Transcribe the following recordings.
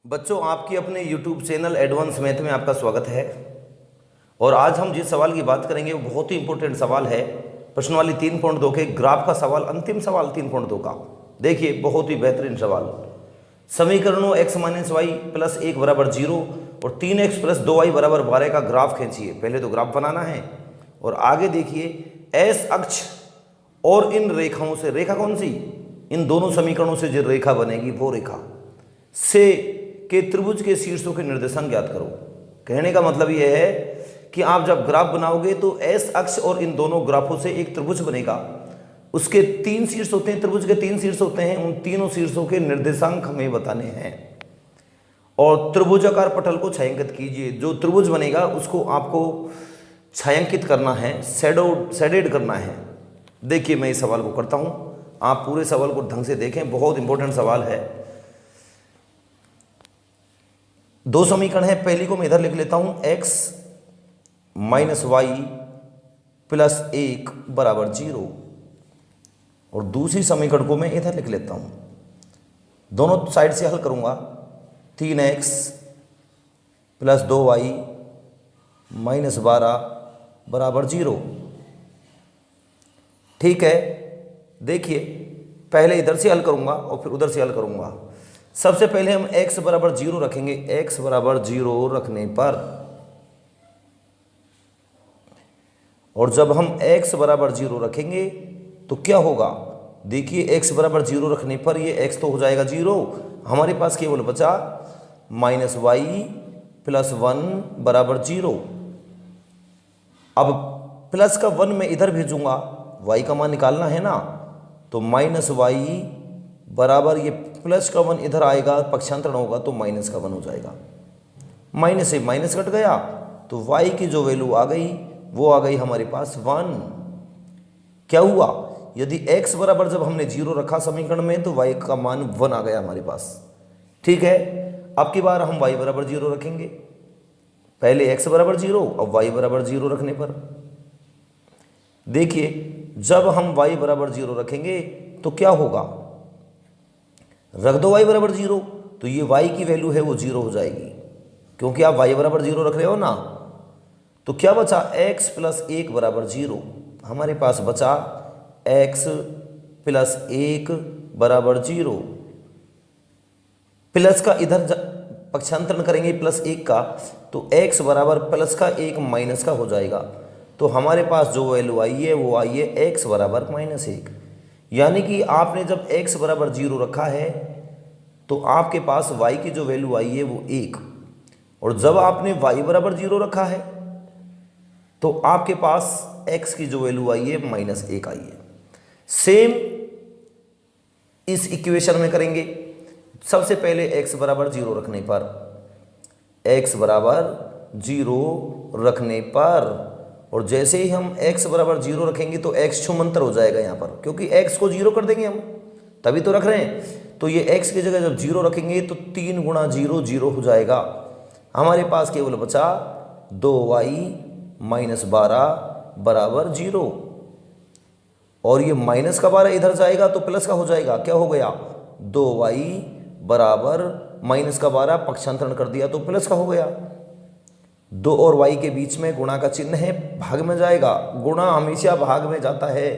बच्चों, आपकी अपने YouTube चैनल एडवांस मैथ में आपका स्वागत है। और आज हम जिस सवाल की बात करेंगे वो बहुत ही इंपॉर्टेंट सवाल है। प्रश्नवाली 3.2 के ग्राफ का सवाल, अंतिम सवाल 3.2 का। देखिए, बहुत ही बेहतरीन सवाल। समीकरणों x माइनस वाई प्लस 1 बराबर 0 और 3x प्लस 2y बराबर 12 का ग्राफ खींचिए। पहले तो ग्राफ बनाना है और आगे देखिए एस अक्ष और इन रेखाओं से, रेखा कौन सी, इन दोनों समीकरणों से जो रेखा बनेगी वो रेखा से के त्रिभुज के शीर्षों के निर्देशांक ज्ञात करो। कहने का मतलब यह है कि आप जब ग्राफ बनाओगे तो एस अक्ष और इन दोनों ग्राफों से एक त्रिभुज बनेगा। उसके 3 शीर्ष होते हैं, त्रिभुज के 3 शीर्ष होते हैं। उन तीनों शीर्षों के निर्देशांक हमें बताने हैं और त्रिभुजाकार पटल को छायांकित कीजिए। जो त्रिभुज बनेगा उसको आपको छायांकित करना है, शेडेड करना है। देखिए, मैं इस सवाल को करता हूं, आप पूरे सवाल को ढंग से देखें, बहुत इंपॉर्टेंट सवाल है। दो समीकरण है, पहली को मैं इधर लिख लेता हूं, x माइनस वाई प्लस 1 बराबर 0 और दूसरी समीकरण को मैं इधर लिख लेता हूं। दोनों साइड से हल करूंगा। 3x प्लस 2y माइनस 12 बराबर 0। ठीक है, देखिए, पहले इधर से हल करूंगा और फिर उधर से हल करूंगा। सबसे पहले हम x बराबर 0 रखेंगे। x बराबर 0 रखने पर, और जब हम x बराबर 0 रखेंगे तो क्या होगा, देखिए x बराबर 0 रखने पर ये x तो हो जाएगा 0। हमारे पास केवल बचा माइनस वाई प्लस 1 बराबर 0। अब प्लस का 1 मैं इधर भेजूंगा, y का मान निकालना है ना, तो माइनस वाई बराबर ये प्लस का 1 इधर आएगा, पक्षांतरण होगा तो माइनस का 1 हो जाएगा। माइनस से माइनस कट गया तो y की जो वैल्यू आ गई वो आ गई हमारे पास 1। क्या हुआ, यदि x बराबर जब हमने 0 रखा समीकरण में तो y का मान 1 आ गया हमारे पास। ठीक है, अब की बार हम y बराबर 0 रखेंगे। पहले x बराबर 0 अब y बराबर 0 रखने पर देखिए, जब हम y बराबर 0 रखेंगे तो क्या होगा, रख दो y बराबर 0 तो ये y की वैल्यू है वो 0 हो जाएगी, क्योंकि आप y बराबर 0 रख रहे हो ना। तो क्या बचा, x प्लस 1 बराबर 0। हमारे पास बचा x प्लस 1 बराबर 0। प्लस का इधर पक्षांतरण करेंगे प्लस 1 का, तो x बराबर प्लस का 1 माइनस का हो जाएगा। तो हमारे पास जो वैल्यू आई है वो आई है x बराबर माइनस 1। यानी कि आपने जब x बराबर 0 रखा है तो आपके पास y की जो वैल्यू आई है वो 1, और जब आपने y बराबर 0 रखा है तो आपके पास x की जो वैल्यू आई है माइनस 1 आई है। सेम इस इक्वेशन में करेंगे। सबसे पहले x बराबर 0 रखने पर, x बराबर 0 रखने पर, और जैसे ही हम x बराबर 0 रखेंगे तो x छूमंतर हो जाएगा यहाँ पर, क्योंकि x को 0 कर देंगे हम, तभी तो रख रहे हैं। तो ये x की जगह जब 0 रखेंगे तो 3 गुणा 0 0 हो जाएगा। हमारे पास केवल बचा 2y माइनस 12 बराबर 0, और ये माइनस का 12 इधर जाएगा तो प्लस का हो जाएगा। क्या हो गया, 2y बराबर माइनस का 12 पक्षांतरण कर दिया तो प्लस का हो गया। 2 और y के बीच में गुणा का चिन्ह है, भाग में जाएगा, गुणा हमेशा भाग में जाता है।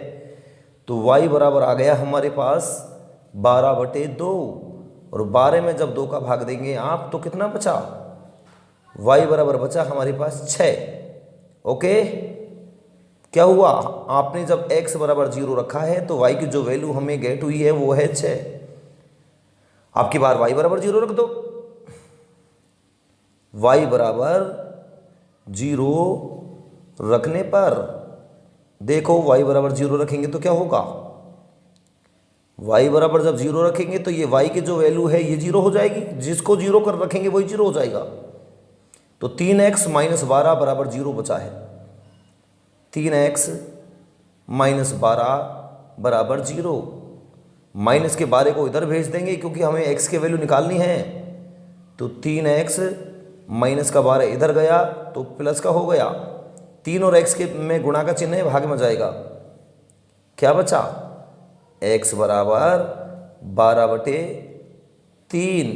तो y बराबर आ गया हमारे पास 12/2, और 12 में जब 2 का भाग देंगे आप तो कितना बचा, y बराबर बचा हमारे पास 6। ओके, क्या हुआ, आपने जब x बराबर 0 रखा है तो y की जो वैल्यू हमें गेट हुई है वो है 6। आपकी बार y बराबर 0 रख दो। y बराबर 0 रखने पर देखो, y बराबर 0 रखेंगे तो क्या होगा, y बराबर जब 0 रखेंगे तो ये y की जो वैल्यू है ये 0 हो जाएगी, जिसको 0 कर रखेंगे वही 0 हो जाएगा। तो 3x माइनस 12 बराबर 0 बचा है। 3x माइनस 12 बराबर 0। माइनस के 12 को इधर भेज देंगे क्योंकि हमें x की वैल्यू निकालनी है। तो 3x माइनस का 12 इधर गया तो प्लस का हो गया। 3 और x के में गुणा का चिन्ह है, भाग में जाएगा। क्या बचा, x बराबर 12/3।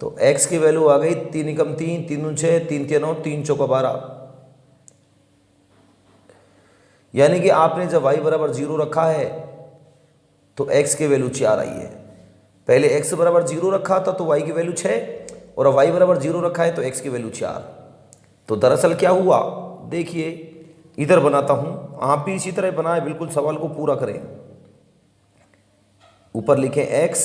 तो x की वैल्यू आ गई 3 एकम 3, 3 दूनी 6, 3 तिया 9, 3 चौका 12। यानी कि आपने जब y बराबर 0 रखा है तो x की वैल्यू 4 आई है। पहले x बराबर 0 रखा था तो y की वैल्यू 6, और y बराबर 0 रखा है तो x की वैल्यू 4। तो दरअसल क्या हुआ, देखिए इधर बनाता हूं, आप भी इसी तरह बनाए, बिल्कुल सवाल को पूरा करें। ऊपर लिखे x,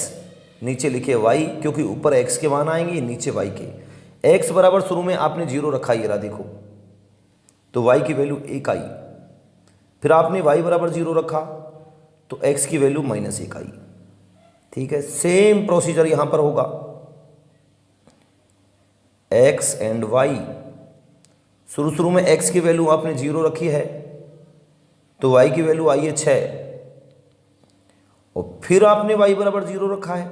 नीचे लिखे y, क्योंकि ऊपर x के मान आएंगे, नीचे y के। x बराबर शुरू में आपने 0 रखा, ये रहा देखो, तो y की वैल्यू 1 आई। फिर आपने y बराबर 0 रखा तो x की वैल्यू -1 आई। ठीक है, सेम प्रोसीजर यहां पर होगा। x एंड y, शुरू में x की वैल्यू आपने 0 रखी है तो y की वैल्यू आई है 6, और फिर आपने y बराबर 0 रखा है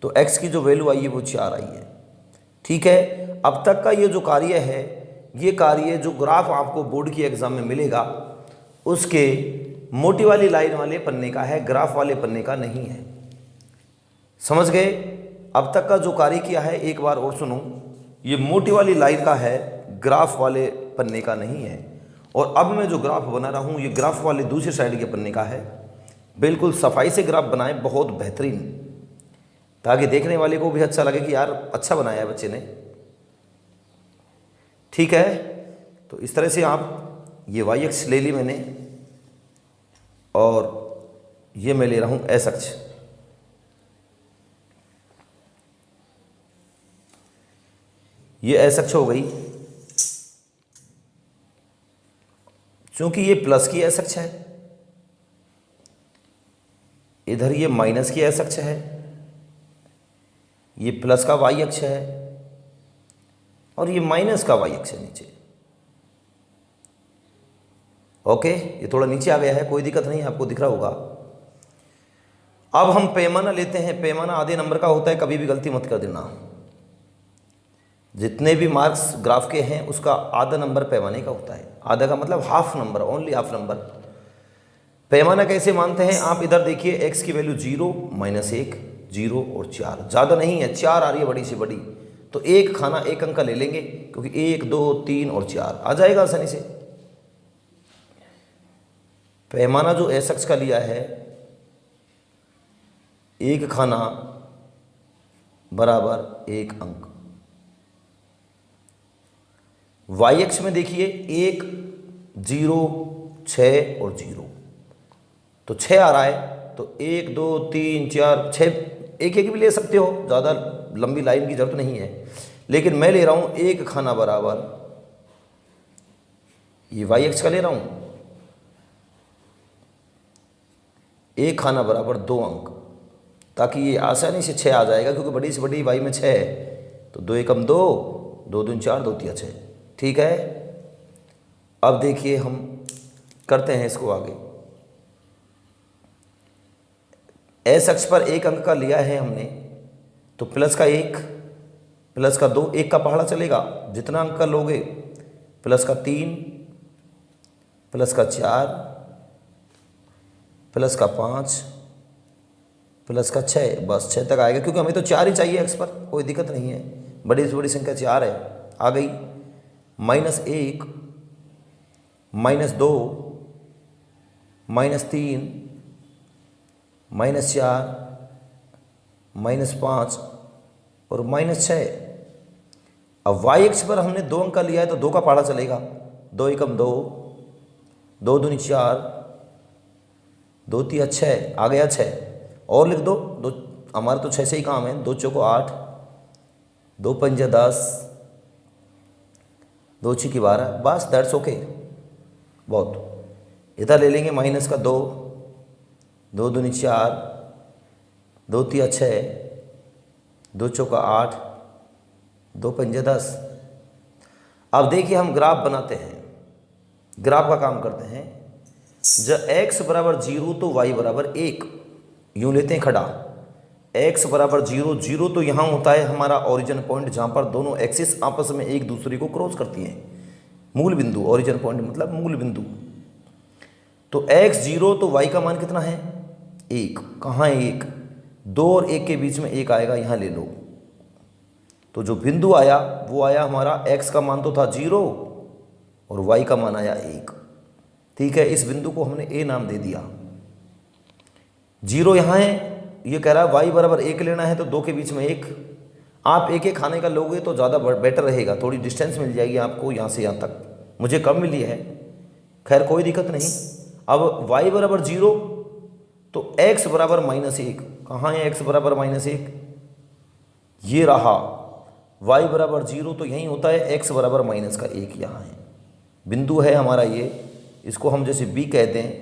तो x की जो वैल्यू आई है वो 4 आई है। ठीक है, अब तक का ये जो कार्य है, ये कार्य जो ग्राफ आपको बोर्ड की एग्जाम में मिलेगा उसके मोटी वाली लाइन वाले पन्ने का है, ग्राफ वाले पन्ने का नहीं है। समझ गए? अब तक का जो कार्य किया है एक बार और सुनो, ये मोटी वाली लाइन का है, ग्राफ वाले पन्ने का नहीं है। और अब मैं जो ग्राफ बना रहा हूँ ये ग्राफ वाले दूसरे साइड के पन्ने का है। बिल्कुल सफाई से ग्राफ बनाएं, बहुत बेहतरीन, ताकि देखने वाले को भी अच्छा लगे कि यार अच्छा बनाया है बच्चे ने। ठीक है, तो इस तरह से आप ये y अक्ष ले ली मैंने, और ये मैं ले रहा हूं s अक्ष। ये s अक्ष हो गई, चूंकि ये प्लस की s अक्ष है, इधर ये माइनस की s अक्ष है, ये प्लस का y अक्ष है, और ये माइनस का y अक्ष है नीचे। ओके, ये थोड़ा नीचे आ गया है, कोई दिक्कत नहीं, आपको दिख रहा होगा। अब हम पैमाना लेते हैं। पैमाना आधे नंबर का होता है, कभी भी गलती मत कर देना। जितने भी मार्क्स ग्राफ के हैं उसका आधा नंबर पैमाने का होता है। आधा का मतलब half number, only half number. पैमाना कैसे मानते हैं, आप इधर देखिए, x की वैल्यू 0, -1, 0 और 4, ज़्यादा नहीं है, 4 आ रही है बड़ी से बड़ी, तो एक खाना एक अंक का ले लेंगे, क्योंकि 1, 2, 3 और 4 आ जाएगा आसानी से। पैमाना जो s अक्ष का लिया है, एक खाना बराबर एक अंक। y अक्ष में देखिए 1, 0, 6 और 0, तो 6 आ रहा है, तो 1, 2, 3, 4, 6 एक एक भी ले सकते हो, ज़्यादा लंबी लाइन की जरूरत नहीं है। लेकिन मैं ले रहा हूँ एक खाना बराबर, ये y अक्ष का ले रहा हूँ, एक खाना बराबर 2 अंक, ताकि ये आसानी से 6 आ जाएगा, क्योंकि बड़ी से बड़ी y में 6 है, तो 2 एकम 2, 2 दूनी 4, 2 तिया 6। ठीक है, अब देखिए हम करते हैं इसको आगे। s अक्ष पर एक अंक का लिया है हमने, तो प्लस का 1, प्लस का 2, 1 का पहाड़ा चलेगा, जितना अंक का लोगे, प्लस का 3, प्लस का 4, प्लस का 5, प्लस का 6, बस 6 तक आएगा, क्योंकि हमें तो 4 ही चाहिए x पर, कोई दिक्कत नहीं है, बड़ी से बड़ी संख्या 4 है, आ गई। -1, -2, -3, -4, -5 और -6। अब y अक्ष पर हमने 2 अंक का लिया है, तो 2 का पहाड़ा चलेगा, 2 एकम 2, 2 दूनी 4, 2 तिया 6, आ गया 6, और लिख दो, हमारा तो 6 से ही काम है, 2 चौको 8, 2 पंजे 10, 2 छिकी 12, बस दैट्स ओके, बहुत। इधर ले लेंगे माइनस का 2, 2 दूनी 4, 2 तिया 6, 2 चौका 8, 2 पंजे 10। अब देखिए हम ग्राफ बनाते हैं, ग्राफ का काम करते हैं। जब x बराबर 0 तो y बराबर 1, यूँ लेते हैं खड़ा। x बराबर 0, 0 तो यहाँ होता है हमारा ओरिजिन पॉइंट, जहाँ पर दोनों एक्सिस आपस में एक दूसरे को क्रॉस करती हैं, मूल बिंदु। ओरिजिन पॉइंट मतलब मूल बिंदु। तो x 0 तो y का मान कितना है, 1। कहाँ है 1, 2 और 1 के बीच में 1 आएगा, यहाँ ले लो। तो जो बिंदु आया वो आया हमारा, x का मान तो था 0 और y का मान आया 1। ठीक है, इस बिंदु को हमने a नाम दे दिया। 0 यहाँ है, ये कह रहा है y बराबर 1 लेना है, तो 2 के बीच में 1। आप एक एक खाने का लोगे तो ज़्यादा बेटर रहेगा, थोड़ी डिस्टेंस मिल जाएगी आपको यहाँ से यहाँ तक। मुझे कम मिली है, खैर कोई दिक्कत नहीं। अब y बराबर 0 तो x बराबर -1, कहाँ है x बराबर -1? ये रहा। y बराबर 0 तो यहीं होता है, x बराबर -1 यहाँ है। बिंदु है हमारा ये, इसको हम जैसे b कहते हैं,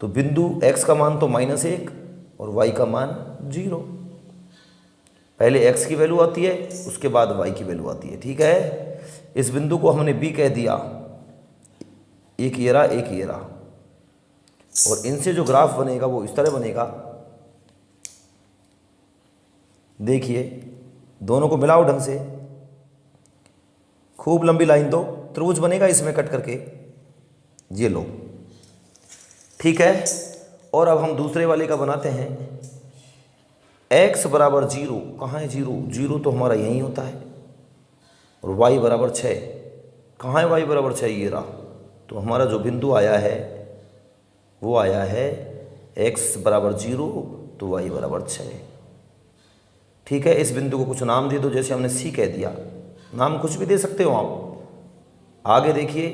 तो बिंदु x का मान तो -1 और y का मान 0। पहले x की वैल्यू आती है, उसके बाद y की वैल्यू आती है। ठीक है, इस बिंदु को हमने b कह दिया। एक ये रहा, एक ये रहा, और इनसे जो ग्राफ बनेगा वो इस तरह बनेगा। देखिए, दोनों को मिलाओ ढंग से, खूब लंबी लाइन दो, त्रिभुज बनेगा इसमें कट करके, ये लो। ठीक है, और अब हम दूसरे वाले का बनाते हैं। x बराबर 0, कहाँ है 0? 0 तो हमारा यहीं होता है, और y बराबर 6, कहाँ है y बराबर 6? ये रहा। तो हमारा जो बिंदु आया है वो आया है x बराबर 0 तो y बराबर 6। ठीक है, इस बिंदु को कुछ नाम दे दो, जैसे हमने c कह दिया, नाम कुछ भी दे सकते हो आप। आगे देखिए,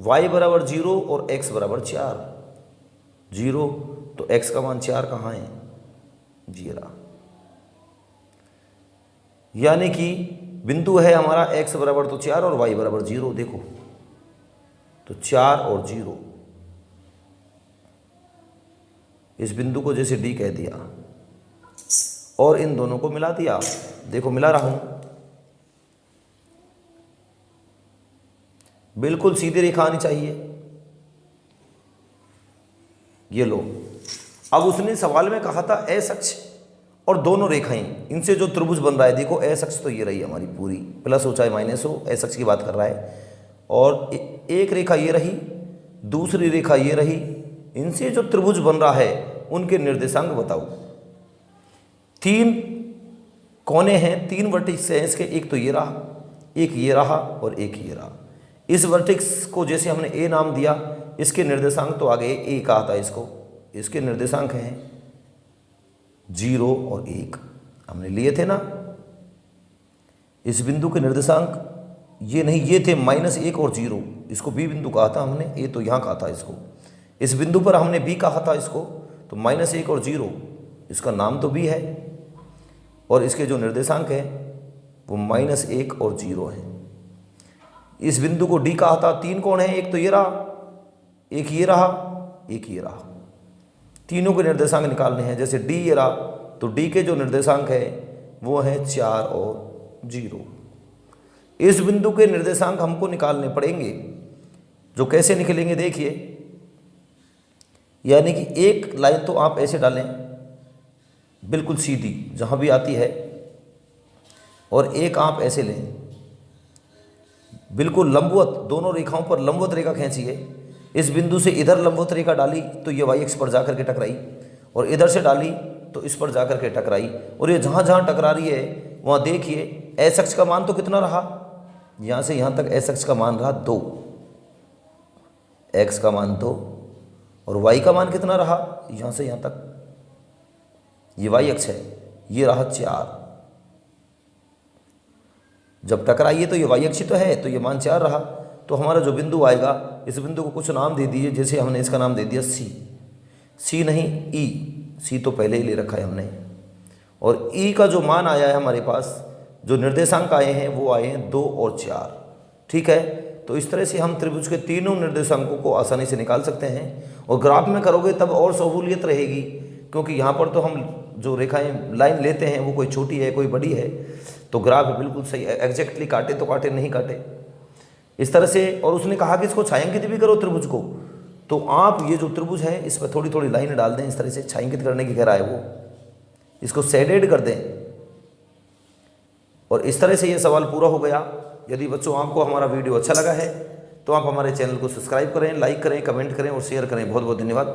y बराबर 0 और x बराबर 4। 0 तो x का मान 4 कहाँ है? जी रहा। यानी कि बिंदु है हमारा x बराबर तो 4 और y बराबर 0। देखो तो 4 और 0, इस बिंदु को जैसे D कह दिया और इन दोनों को मिला दिया। देखो मिला रहा हूं, बिल्कुल सीधी रेखा आनी चाहिए। ये लो। अब उसने सवाल में कहा था एस अक्ष और दोनों रेखाएं, इनसे जो त्रिभुज बन रहा है, देखो एस अक्ष तो ये रही हमारी पूरी, प्लस हो चाहे माइनस हो, एस अक्ष की बात कर रहा है। और एक रेखा ये रही, दूसरी रेखा ये रही, इनसे जो त्रिभुज बन रहा है उनके निर्देशांक बताओ। 3 कोने हैं, 3 वर्टेक्स हैं इसके, एक तो ये रहा, एक ये रहा और एक ये रहा। इस वर्टेक्स को जैसे हमने ए नाम दिया, इसके निर्देशांक तो आगे ए कहा था इसको, इसके निर्देशांक हैं 0 और 1, हमने लिए थे ना। इस बिंदु के निर्देशांक ये नहीं, ये थे -1 और 0, इसको बी बिंदु कहा था हमने, ए तो यहाँ कहा था इसको। इस बिंदु पर हमने बी कहा था इसको, तो -1 और 0, इसका नाम तो बी है, और इसके जो निर्देशांक हैं वो -1 और 0 हैं। इस बिंदु को डी कहा था। 3 कोण है, एक तो ये रहा, एक ये रहा, एक ये रहा। तीनों के निर्देशांक निकालने हैं। जैसे डी ये रहा, तो डी के जो निर्देशांक है वो है 4 और 0। इस बिंदु के निर्देशांक हमको निकालने पड़ेंगे, जो कैसे निकलेंगे देखिए। यानी कि एक लाइन तो आप ऐसे डालें बिल्कुल सीधी जहां भी आती है, और एक आप ऐसे लें बिल्कुल लंबवत, दोनों रेखाओं पर लंबवत रेखा खींचिए। इस बिंदु से इधर लंबवत रेखा डाली तो ये y अक्ष पर जाकर के टकराई, और इधर से डाली तो इस पर जाकर के टकराई, और ये जहाँ जहाँ टकरा रही है वहाँ देखिए एस अक्ष का मान तो कितना रहा, यहाँ से यहाँ तक एस अक्ष का मान रहा 2, x का मान 2, और y का मान कितना रहा, यहाँ से यहाँ तक, ये y अक्ष है, ये रहा 4। जब टकराइए तो ये y अक्ष तो है, तो ये मान 4 रहा। तो हमारा जो बिंदु आएगा, इस बिंदु को कुछ नाम दे दीजिए, जैसे हमने इसका नाम दे दिया सी नहीं ई, सी तो पहले ही ले रखा है हमने। और ई का जो मान आया है हमारे पास, जो निर्देशांक आए हैं वो आए हैं 2 और 4। ठीक है, तो इस तरह से हम त्रिभुज के तीनों निर्देशांकों को आसानी से निकाल सकते हैं। और ग्राफ में करोगे तब और सहूलियत रहेगी, क्योंकि यहाँ पर तो हम जो रेखाएं लाइन लेते हैं वो कोई छोटी है कोई बड़ी है, तो ग्राफ बिल्कुल सही एग्जैक्टली काटे तो काटे, नहीं काटे इस तरह से। और उसने कहा कि इसको छायांकित भी करो त्रिभुज को, तो आप ये जो त्रिभुज है इस पर थोड़ी थोड़ी लाइन डाल दें, इस तरह से छायांकित करने की कह रहा है वो, इसको शेडेड कर दें। और इस तरह से ये सवाल पूरा हो गया। यदि बच्चों आपको हमारा वीडियो अच्छा लगा है तो आप हमारे चैनल को सब्सक्राइब करें, लाइक करें, कमेंट करें और शेयर करें। बहुत बहुत धन्यवाद।